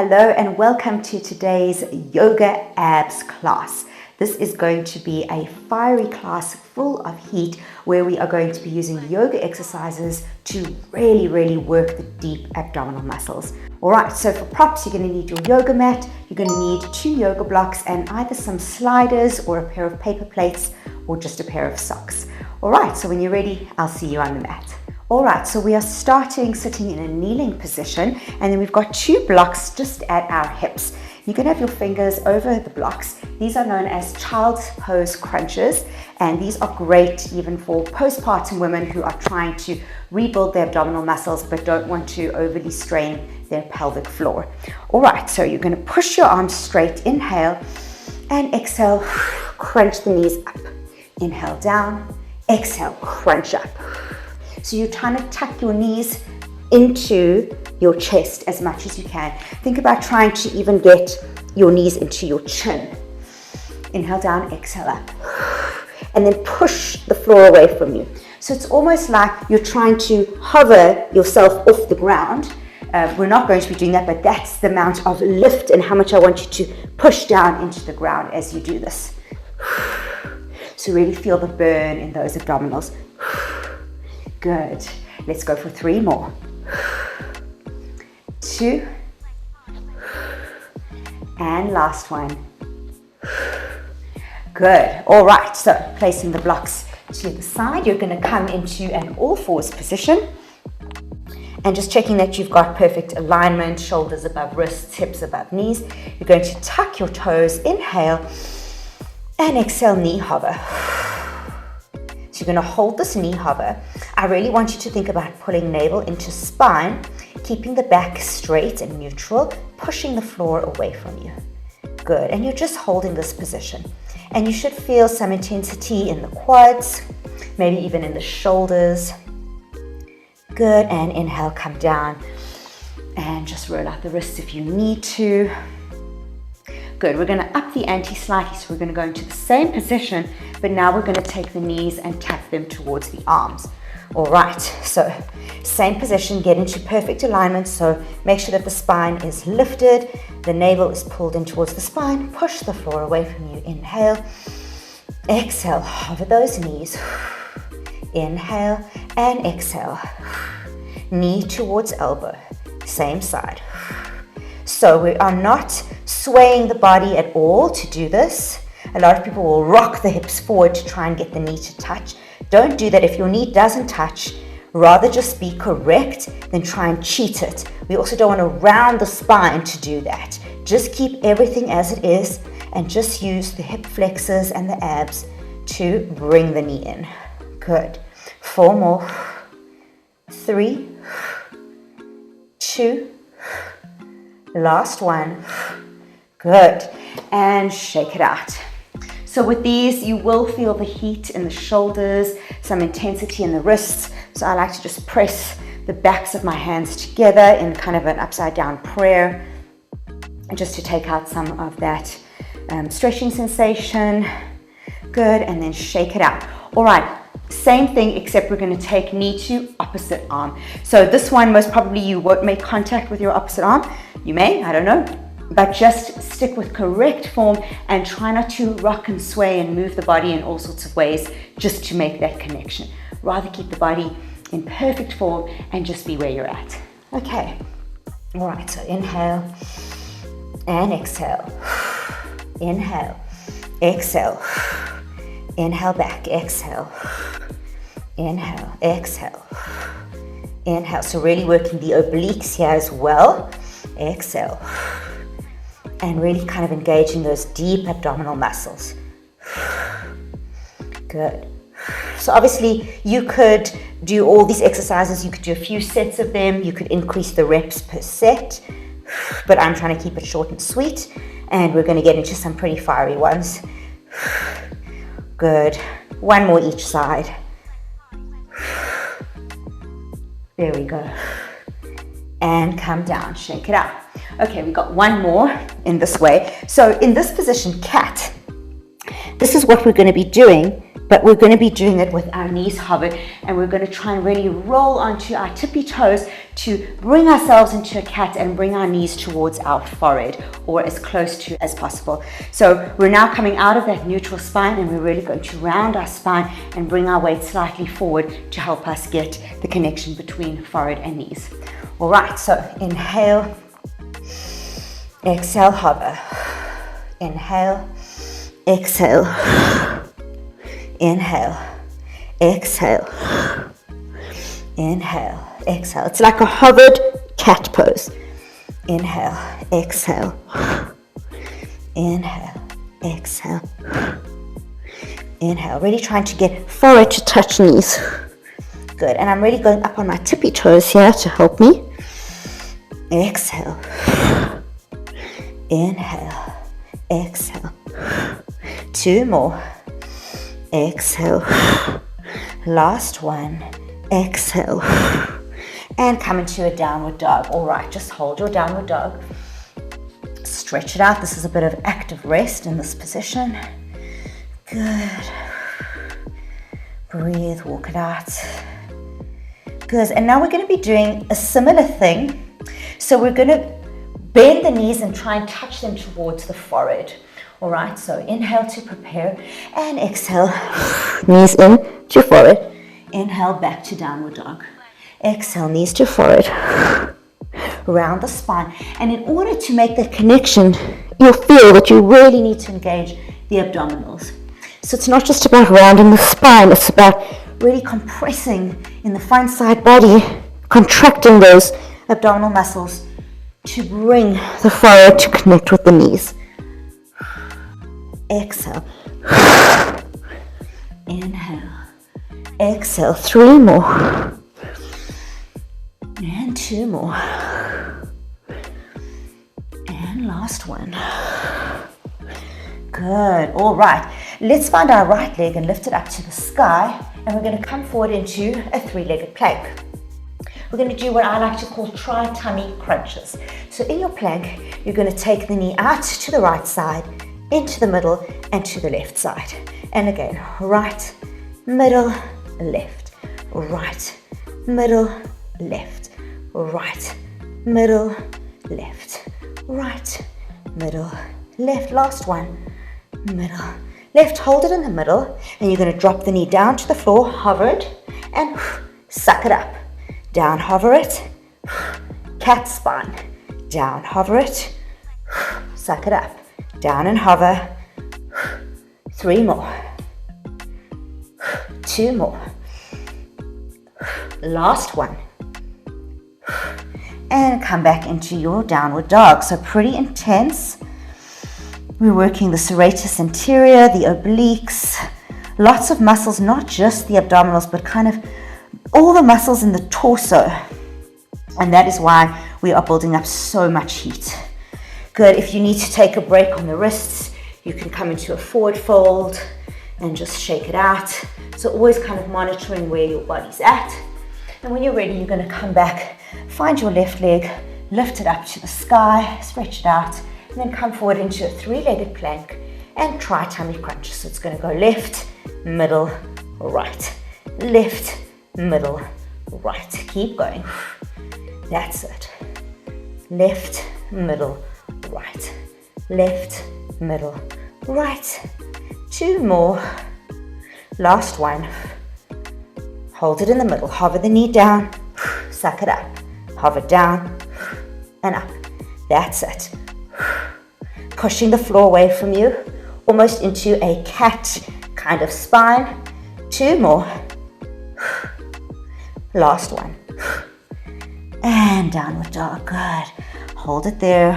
Hello and welcome to today's yoga abs class. This is going to be a fiery class full of heat where we are going to be using yoga exercises to really work the deep abdominal muscles. Alright, so for props you're going to need your yoga mat, you're going to need 2 yoga blocks and either some sliders or a pair of paper plates or just a pair of socks. Alright, so when you're ready, I'll see you on the mat. Alright, so we are starting sitting in a kneeling position, and then we've got 2 blocks just at our hips. You can have your fingers over the blocks. These are known as child's pose crunches, and these are great even for postpartum women who are trying to rebuild their abdominal muscles but don't want to overly strain their pelvic floor. Alright, so you're going to push your arms straight, inhale, and exhale, crunch the knees up. Inhale down, exhale, crunch up. So you're trying to tuck your knees into your chest as much as you can. Think about trying to even get your knees into your chin. Inhale down, exhale up. And then push the floor away from you. So it's almost like you're trying to hover yourself off the ground. We're not going to be doing that, but that's the amount of lift and how much I want you to push down into the ground as you do this. So really feel the burn in those abdominals. Good. Let's go for 3 more. 2. And last one. Good. All right. So placing the blocks to the side, you're going to come into an all fours position. And just checking that you've got perfect alignment, shoulders above wrists, hips above knees. You're going to tuck your toes, inhale, and exhale, knee hover. So you're going to hold this knee hover. I really want you to think about pulling navel into spine, keeping the back straight and neutral, pushing the floor away from you. Good, and you're just holding this position. And you should feel some intensity in the quads, maybe even in the shoulders. Good, and inhale, come down, and just roll out the wrists if you need to. Good, we're going to up the ante slightly, so we're going to go into the same position, but now we're going to take the knees and tap them towards the arms. All right, so same position, get into perfect alignment, so make sure that the spine is lifted, the navel is pulled in towards the spine, push the floor away from you, inhale, exhale, hover those knees, inhale and exhale, knee towards elbow, same side. So we are not swaying the body at all to do this. A lot of people will rock the hips forward to try and get the knee to touch. Don't do that. If your knee doesn't touch, rather just be correct than try and cheat it. We also don't want to round the spine to do that. Just keep everything as it is and just use the hip flexors and the abs to bring the knee in. Good. 4 more. 3, 2, last one. Good. And shake it out. So with these, you will feel the heat in the shoulders, some intensity in the wrists. So I like to just press the backs of my hands together in kind of an upside down prayer, and just to take out some of that stretching sensation. Good. And then shake it out. All right. Same thing, except we're going to take knee to opposite arm. So this one, most probably you won't make contact with your opposite arm. You may, I don't know. But just stick with correct form and try not to rock and sway and move the body in all sorts of ways just to make that connection. Rather keep the body in perfect form and just be where you're at. Okay. All right, so inhale and exhale. Inhale, exhale. Inhale back, exhale. Inhale, exhale. Inhale, so really working the obliques here as well. Exhale. And really kind of engaging those deep abdominal muscles. Good. So obviously you could do all these exercises. You could do a few sets of them. You could increase the reps per set. But I'm trying to keep it short and sweet. And we're going to get into some pretty fiery ones. Good. 1 more each side. There we go. And come down, shake it out. Okay, we got 1 more in this way. So in this position, cat, this is what we're going to be doing, but we're going to be doing it with our knees hovered, and we're going to try and really roll onto our tippy toes to bring ourselves into a cat and bring our knees towards our forehead, or as close to as possible. So we're now coming out of that neutral spine, and we're really going to round our spine and bring our weight slightly forward to help us get the connection between forehead and knees. All right, so inhale, exhale, hover. Inhale, exhale, inhale, exhale, inhale, exhale. It's like a hovered cat pose. Inhale, exhale, inhale, exhale, inhale. Really trying to get forehead to touch knees. Good, and I'm really going up on my tippy toes here to help me. Exhale, inhale, exhale. 2 more. Exhale. Last one. Exhale. And come into a downward dog. All right, just hold your downward dog. Stretch it out. This is a bit of active rest in this position. Good. Breathe, walk it out. Good. And now we're going to be doing a similar thing. So we're going to bend the knees and try and touch them towards the forehead. All right, so inhale to prepare and exhale. Knees in to forehead. Inhale back to downward dog. Exhale, knees to forehead. Round the spine. And in order to make that connection, you'll feel that you really need to engage the abdominals. So it's not just about rounding the spine, it's about really compressing in the front side body, contracting those abdominal muscles to bring the forehead to connect with the knees. Exhale. Inhale. Exhale. 3 more. And 2 more. And last one. Good. All right. Let's find our right leg and lift it up to the sky. And we're going to come forward into a 3-legged plank. We're going to do what I like to call tri-tummy crunches. So in your plank, you're going to take the knee out to the right side, into the middle, and to the left side. And again, right, middle, left, right, middle, left, right, middle, left, right, middle, left. Last one, middle, left. Hold it in the middle, and you're going to drop the knee down to the floor, hover it, and suck it up. Down, hover it, cat spine. Down, hover it, suck it up. Down and hover. 3 more. 2 more. Last one. And come back into your downward dog. So pretty intense. We're working the serratus anterior, the obliques, lots of muscles, not just the abdominals, but kind of all the muscles in the torso. And that is why we are building up so much heat. Good. If you need to take a break on the wrists, you can come into a forward fold and just shake it out. So always kind of monitoring where your body's at. And when you're ready, you're going to come back, find your left leg, lift it up to the sky, stretch it out, and then come forward into a 3-legged plank and try tummy crunches. So it's going to go left, middle, right, left, middle, right. Keep going. That's it. Left, middle, right, left, middle, right. 2 more. Last one. Hold it in the middle. Hover the knee down. Suck it up. Hover down and up. That's it. Pushing the floor away from you, almost into a cat kind of spine. 2 more. Last one. And downward dog. Good. Hold it there.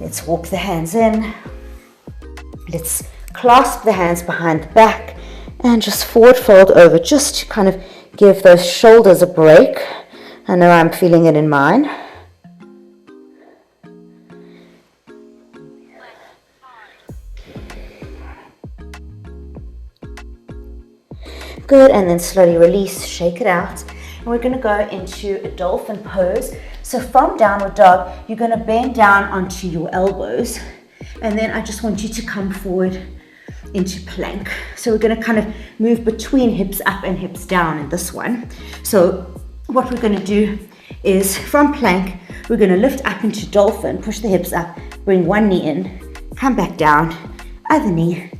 Let's walk the hands in. Let's clasp the hands behind the back and just forward fold over, just to kind of give those shoulders a break. I know I'm feeling it in mine. Good, and then slowly release, shake it out. And we're going to go into a dolphin pose. So from downward dog, you're going to bend down onto your elbows. And then I just want you to come forward into plank. So we're going to kind of move between hips up and hips down in this one. So what we're going to do is from plank, we're going to lift up into dolphin, push the hips up, bring one knee in, come back down, other knee,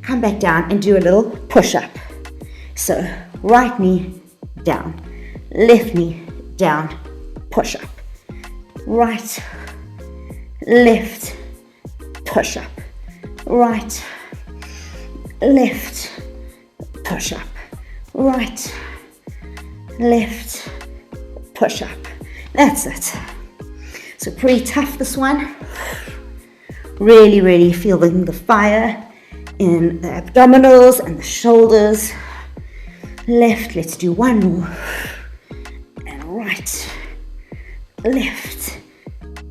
come back down, and do a little push-up. So right knee down, left knee down, push-up. Right, left, push-up. Right, left, push-up. Right, left, push-up. That's it. So pretty tough, this one. Really, really feeling the fire in the abdominals and the shoulders. Left, let's do one more. And right, left,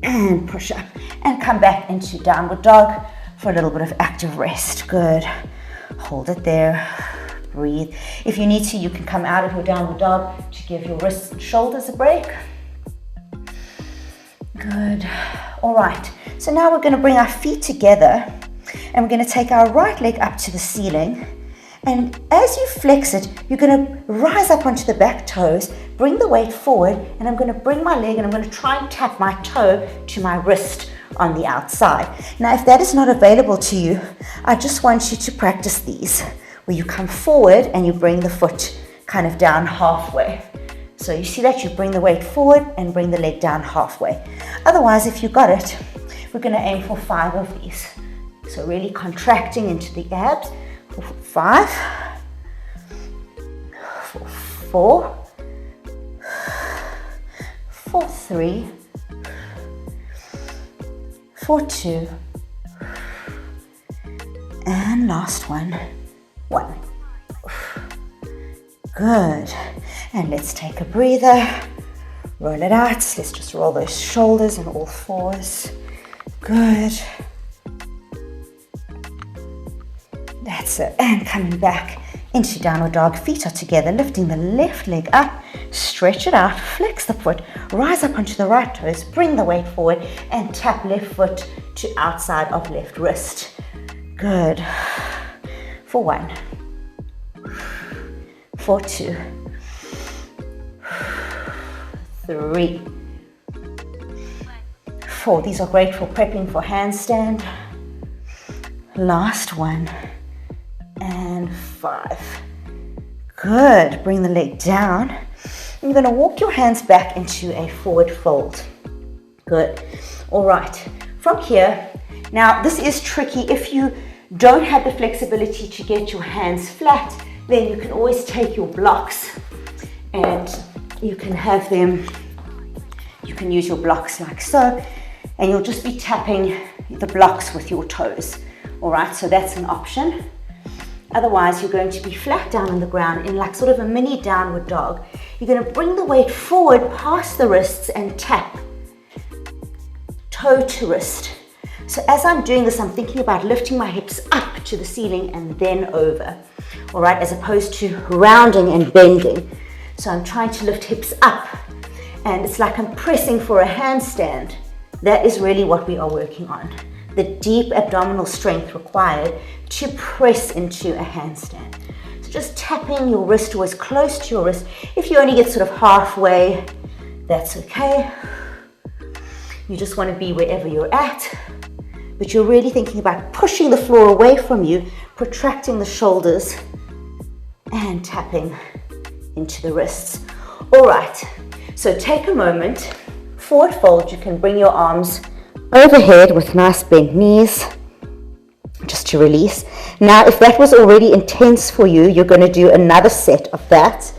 and push up. And come back into downward dog for a little bit of active rest. Good. Hold it there. Breathe. If you need to, you can come out of your downward dog to give your wrists and shoulders a break. Good. All right. So now we're going to bring our feet together and we're going to take our right leg up to the ceiling. And as you flex it, you're going to rise up onto the back toes, bring the weight forward, and I'm going to bring my leg and I'm going to try and tap my toe to my wrist on the outside. Now, if that is not available to you, I just want you to practice these, where you come forward and you bring the foot kind of down halfway. So you see that you bring the weight forward and bring the leg down halfway. Otherwise, if you got it, we're going to aim for 5 of these. So really contracting into the abs. 5, 4, 3, 4, 2, and last one, 1. Good. And let's take a breather. Roll it out. Let's just roll those shoulders on all fours. Good. That's it. And coming back into downward dog. Feet are together. Lifting the left leg up. Stretch it out. Flex the foot. Rise up onto the right toes. Bring the weight forward. And tap left foot to outside of left wrist. Good. For 1. For 2. 3. 4. These are great for prepping for handstand. Last one. And 5. Good. Bring the leg down. You're going to walk your hands back into a forward fold. Good. All right. From here, now this is tricky. If you don't have the flexibility to get your hands flat, then you can always take your blocks and you can have them, you can use your blocks like so, and you'll just be tapping the blocks with your toes. All right, so that's an option. Otherwise, you're going to be flat down on the ground in like sort of a mini downward dog. You're going to bring the weight forward past the wrists and tap toe to wrist. So as I'm doing this, I'm thinking about lifting my hips up to the ceiling and then over, all right, as opposed to rounding and bending. So I'm trying to lift hips up, and it's like I'm pressing for a handstand. That is really what we are working on. The deep abdominal strength required to press into a handstand. So just tapping your wrist or as close to your wrist. If you only get sort of halfway, that's okay. You just want to be wherever you're at, but you're really thinking about pushing the floor away from you, protracting the shoulders, and tapping into the wrists. All right, so take a moment, forward fold. You can bring your arms overhead with nice bent knees, just to release. Now, if that was already intense for you, you're going to do another set of that.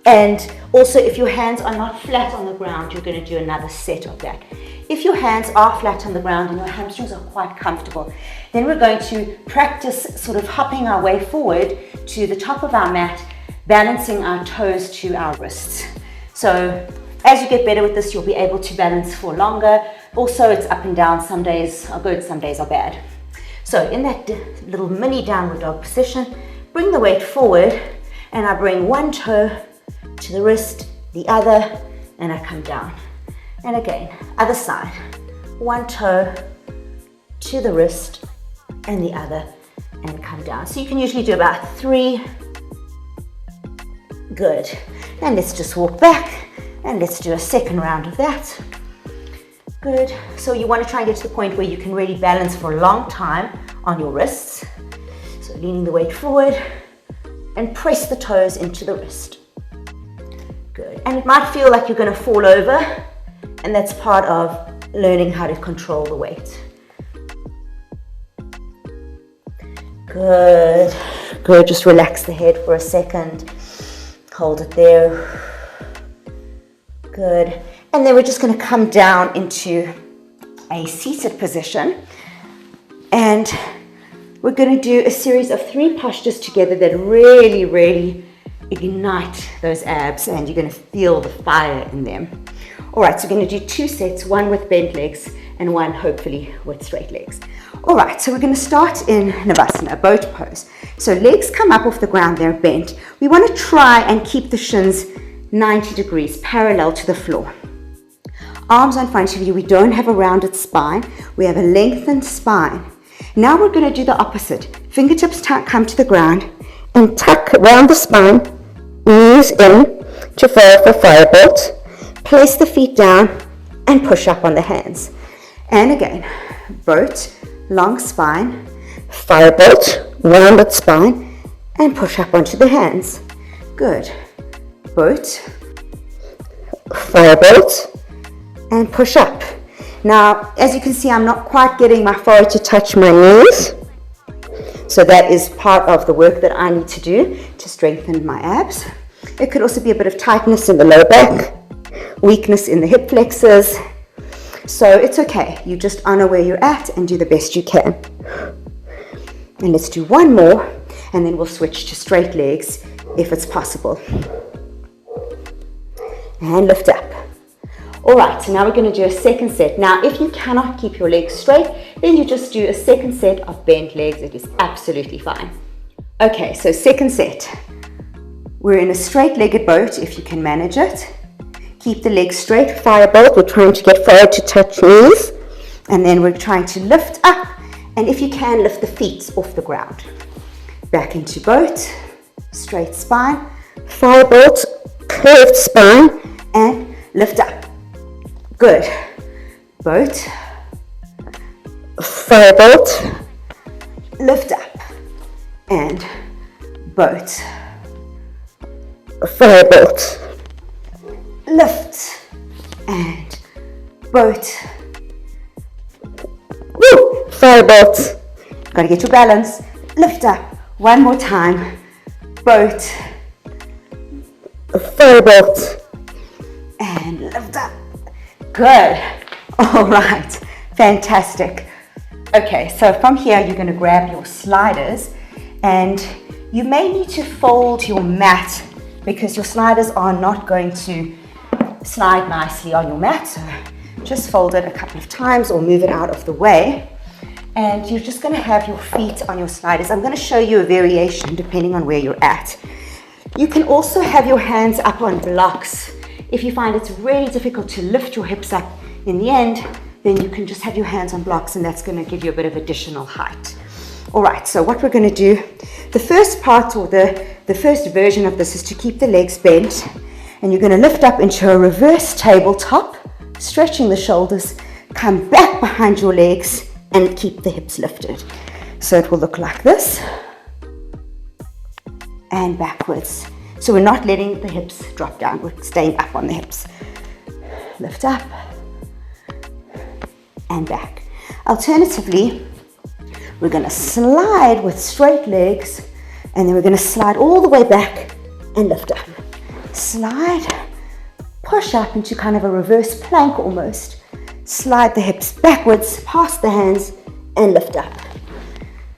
And also, if your hands are not flat on the ground, you're going to do another set of that. If your hands are flat on the ground and your hamstrings are quite comfortable, then we're going to practice sort of hopping our way forward to the top of our mat, balancing our toes to our wrists. So as you get better with this, you'll be able to balance for longer. Also, it's up and down. Some days are good, some days are bad. So in that little mini downward dog position, bring the weight forward, and I bring one toe to the wrist, the other, and I come down. And again, other side. One toe to the wrist, and the other, and come down. So you can usually do about 3. Good. And let's just walk back, and let's do a second round of that. Good. So you want to try and get to the point where you can really balance for a long time on your wrists. So leaning the weight forward and press the toes into the wrist. Good. And it might feel like you're going to fall over, and that's part of learning how to control the weight. Good. Good. Just relax the head for a second. Hold it there. Good. And then we're just going to come down into a seated position. And we're going to do a series of 3 postures together that really, really ignite those abs, and you're going to feel the fire in them. All right, so we're going to do 2 sets, one with bent legs and one hopefully with straight legs. All right, so we're going to start in Navasana, boat pose. So legs come up off the ground, they're bent. We want to try and keep the shins 90 degrees parallel to the floor. Arms in front of you, we don't have a rounded spine, we have a lengthened spine. Now we're going to do the opposite. Fingertips come to the ground and tuck around the spine, knees in to fall for firebolt. Place the feet down and push up on the hands. And again, boat, long spine, firebolt, rounded spine, and push up onto the hands. Good. Boat, firebolt, and push up. Now, as you can see, I'm not quite getting my forehead to touch my knees. So that is part of the work that I need to do to strengthen my abs. It could also be a bit of tightness in the lower back, weakness in the hip flexors. So it's okay. You just honor where you're at and do the best you can. And let's do one more, and then we'll switch to straight legs if it's possible. And lift up. All right, so now we're going to do a second set. Now, if you cannot keep your legs straight, then you just do a second set of bent legs. It is absolutely fine. Okay, so second set. We're in a straight-legged boat, if you can manage it. Keep the legs straight, firebolt. We're trying to get forward to touch knees. And then we're trying to lift up. And if you can, lift the feet off the ground. Back into boat, straight spine, firebolt, curved spine, and lift up. Good. Boat, firebolt, lift up, and boat, firebolt, lift, and boat. Woo! Firebolt. Gotta get your balance. Lift up. One more time. Boat, firebolt, and lift up. Good. All right. Fantastic. Okay, so from here, you're going to grab your sliders, and you may need to fold your mat because your sliders are not going to slide nicely on your mat. So just fold it a couple of times or move it out of the way. And you're just going to have your feet on your sliders. I'm going to show you a variation depending on where you're at. You can also have your hands up on blocks. If you find it's really difficult to lift your hips up in the end, then you can just have your hands on blocks, and that's going to give you a bit of additional height. All right, so what we're going to do, the first part or the first version of this is to keep the legs bent, and you're going to lift up into a reverse tabletop, stretching the shoulders, come back behind your legs, and keep the hips lifted. So it will look like this, and backwards. So we're not letting the hips drop down, we're staying up on the hips. Lift up and back. Alternatively, we're going to slide with straight legs, and then we're going to slide all the way back and lift up. Slide, push up into kind of a reverse plank almost. Slide the hips backwards, past the hands, and lift up.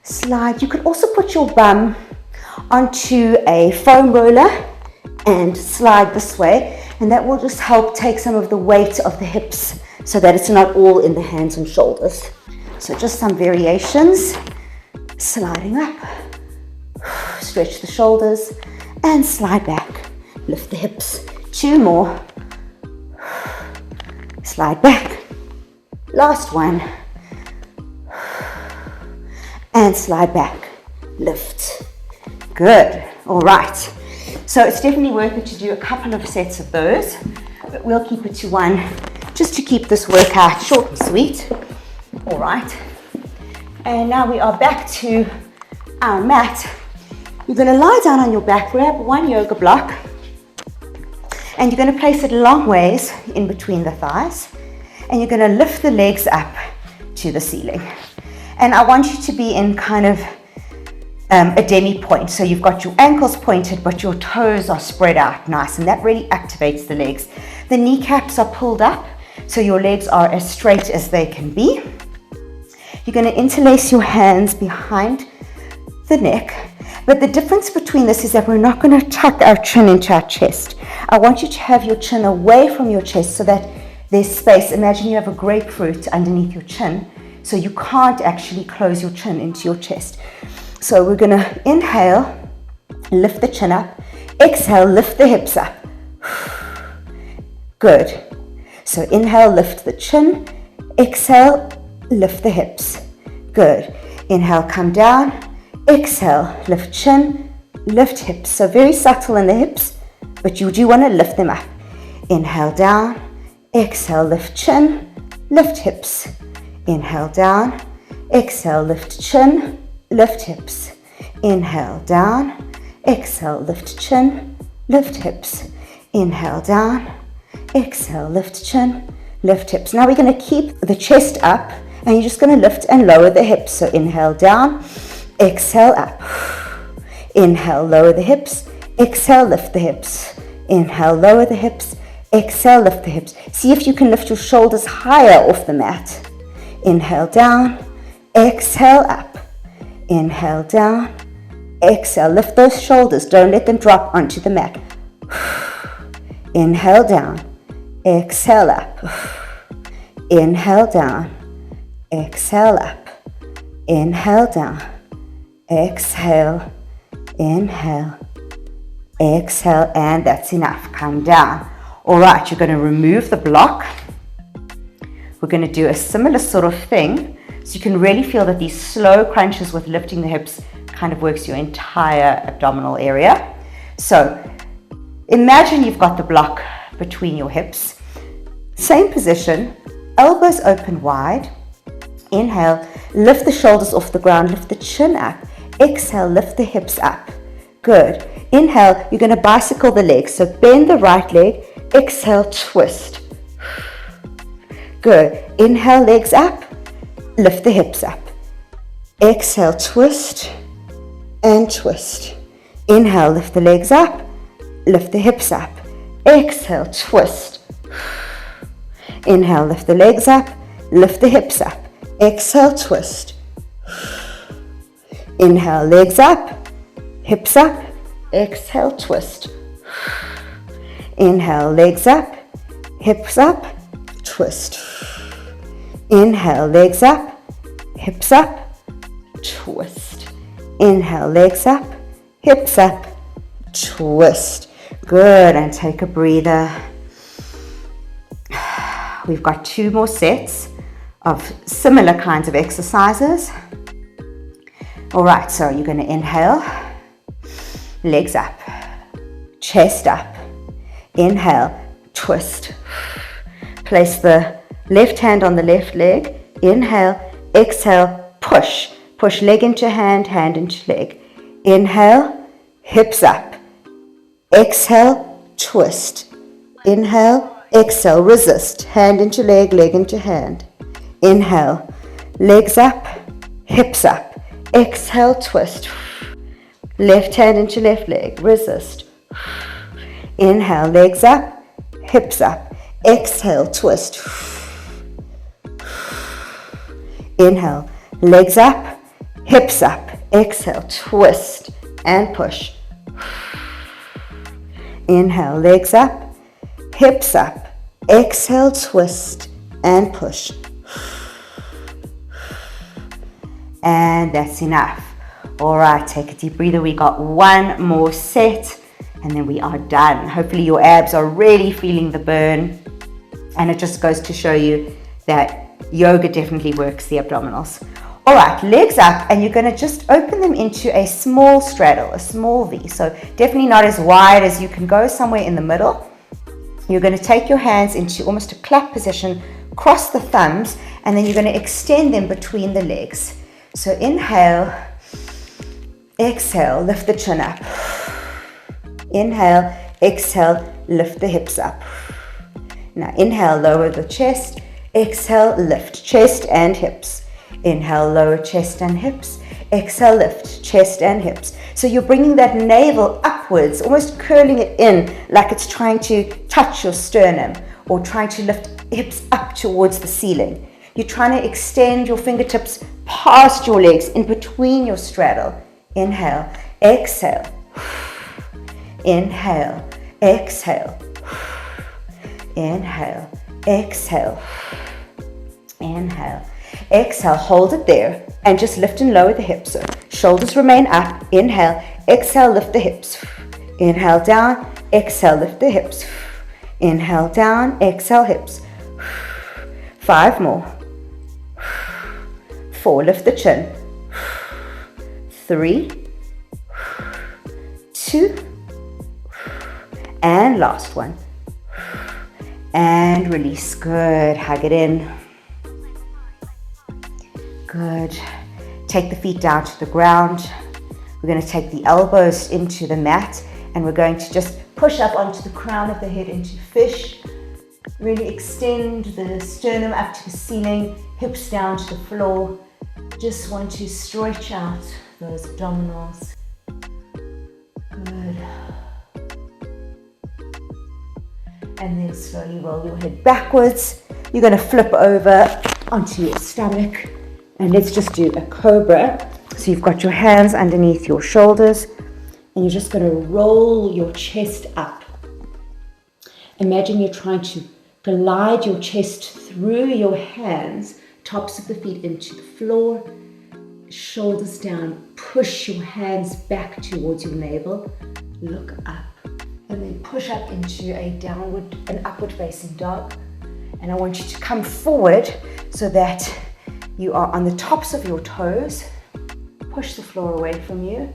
Slide. You can also put your bum onto a foam roller and slide this way, and that will just help take some of the weight of the hips so that it's not all in the hands and shoulders. So just some variations. Sliding up, stretch the shoulders, and slide back. Lift the hips. 2 more. Slide back. Last one. and slide back, lift. Good. All right. So it's definitely worth it to do a couple of sets of those, but we'll keep it to one just to keep this workout short and sweet. All right. And now we are back to our mat. You're going to lie down on your back, grab one yoga block, and you're going to place it long ways in between the thighs, and you're going to lift the legs up to the ceiling. And I want you to be in kind of a demi point. So you've got your ankles pointed, but your toes are spread out nice, and that really activates the legs. The kneecaps are pulled up, so your legs are as straight as they can be. You're going to interlace your hands behind the neck. But the difference between this is that we're not going to tuck our chin into our chest. I want you to have your chin away from your chest so that there's space. Imagine you have a grapefruit underneath your chin, so you can't actually close your chin into your chest. So we're going to inhale, lift the chin up. Exhale, lift the hips up. Good. So inhale, lift the chin. Exhale, lift the hips. Good. Inhale, come down. Exhale, lift chin, lift hips. So very subtle in the hips, but you do want to lift them up. Inhale down, exhale, lift chin, lift hips. Inhale down, exhale, lift chin, lift hips. Inhale down, exhale, lift chin, lift hips. Inhale down, exhale, lift chin, lift hips. Now we're going to keep the chest up, and you're just going to lift and lower the hips. So inhale down, exhale up. Inhale, lower the hips. Exhale, lift the hips. Inhale, lower the hips. Exhale, lift the hips. See if you can lift your shoulders higher off the mat. Inhale down. Exhale up. Inhale down. Exhale. Lift those shoulders. Don't let them drop onto the mat. Inhale down. Exhale up. Inhale down. Exhale up. Inhale down. Exhale, inhale, exhale, and that's enough. Come down. All right, you're going to remove the block. We're going to do a similar sort of thing, so you can really feel that these slow crunches with lifting the hips kind of works your entire abdominal area. So imagine you've got the block between your hips. Same position, elbows open wide. Inhale, lift the shoulders off the ground, lift the chin up. Exhale, lift the hips up. Good. Inhale, you're going to bicycle the legs. So bend the right leg. Exhale, twist. Good. Inhale, legs up. Lift the hips up. Exhale, twist and twist. Inhale, lift the legs up. Lift the hips up. Exhale, twist. Inhale, lift the legs up. Lift the hips up. Exhale, twist. Inhale, legs up, hips up. Exhale, twist. Inhale, legs up, hips up, twist. Inhale, legs up, hips up, twist. Inhale, legs up, hips up, twist. Good, and take a breather. We've got 2 more sets of similar kinds of exercises. All right, so you're going to inhale, legs up, chest up. Inhale, twist. Place the left hand on the left leg. Inhale, exhale, push. Push leg into hand, hand into leg. Inhale, hips up. Exhale, twist. Inhale, exhale, resist. Hand into leg, leg into hand. Inhale, legs up, hips up. Exhale, twist. Left hand into left leg, resist. Inhale, legs up, hips up. Exhale, twist. Inhale, legs up, hips up. Exhale, twist and push. Inhale, legs up, hips up. Exhale, twist and push. And that's enough. All right, take a deep breather. We got 1 more set and then we are done. Hopefully your abs are really feeling the burn. And it just goes to show you that yoga definitely works the abdominals. All right, legs up, and you're going to just open them into a small straddle, a small V. So definitely not as wide as you can go, somewhere in the middle. You're going to take your hands into almost a clap position, cross the thumbs, and then you're going to extend them between the legs. So inhale, exhale, lift the chin up. Inhale, exhale, lift the hips up. Now inhale, lower the chest. Exhale, lift chest and hips. Inhale, lower chest and hips. Exhale, lift chest and hips. So you're bringing that navel upwards, almost curling it in like it's trying to touch your sternum, or trying to lift hips up towards the ceiling. You're trying to extend your fingertips past your legs, in between your straddle. Inhale, exhale. Inhale, exhale. Inhale, exhale. Inhale, exhale, hold it there, and just lift and lower the hips. So shoulders remain up. Inhale, exhale, lift the hips. Inhale, down, exhale, lift the hips. Inhale, down, exhale, hips. 5 more. 4, lift the chin. 3, 2, and last one. And release. Good. Hug it in. Good. Take the feet down to the ground. We're going to take the elbows into the mat, and we're going to just push up onto the crown of the head into fish. Really extend the sternum up to the ceiling, hips down to the floor. Just want to stretch out those abdominals. Good. And then slowly roll your head backwards. You're going to flip over onto your stomach. And let's just do a cobra. So you've got your hands underneath your shoulders, and you're just going to roll your chest up. Imagine you're trying to glide your chest through your hands, tops of the feet into the floor, shoulders down. Push your hands back towards your navel. Look up, and then push up into an upward facing dog. And I want you to come forward so that you are on the tops of your toes. Push the floor away from you.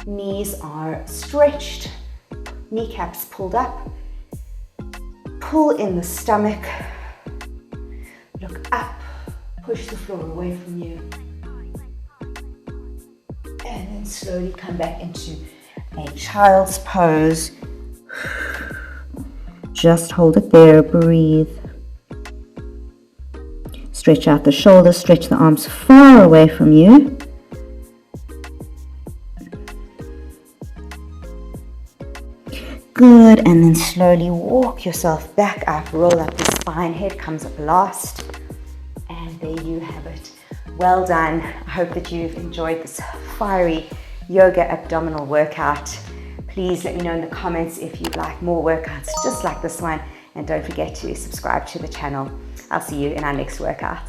Knees are stretched. Kneecaps pulled up. Pull in the stomach. Look up. Push the floor away from you. And then slowly come back into a child's pose. Just hold it there. Breathe. Stretch out the shoulders, stretch the arms far away from you. Good, and then slowly walk yourself back up, roll up the spine, head comes up last. And there you have it. Well done. I hope that you've enjoyed this fiery yoga abdominal workout. Please let me know in the comments if you'd like more workouts just like this one. And don't forget to subscribe to the channel. I'll see you in our next workout.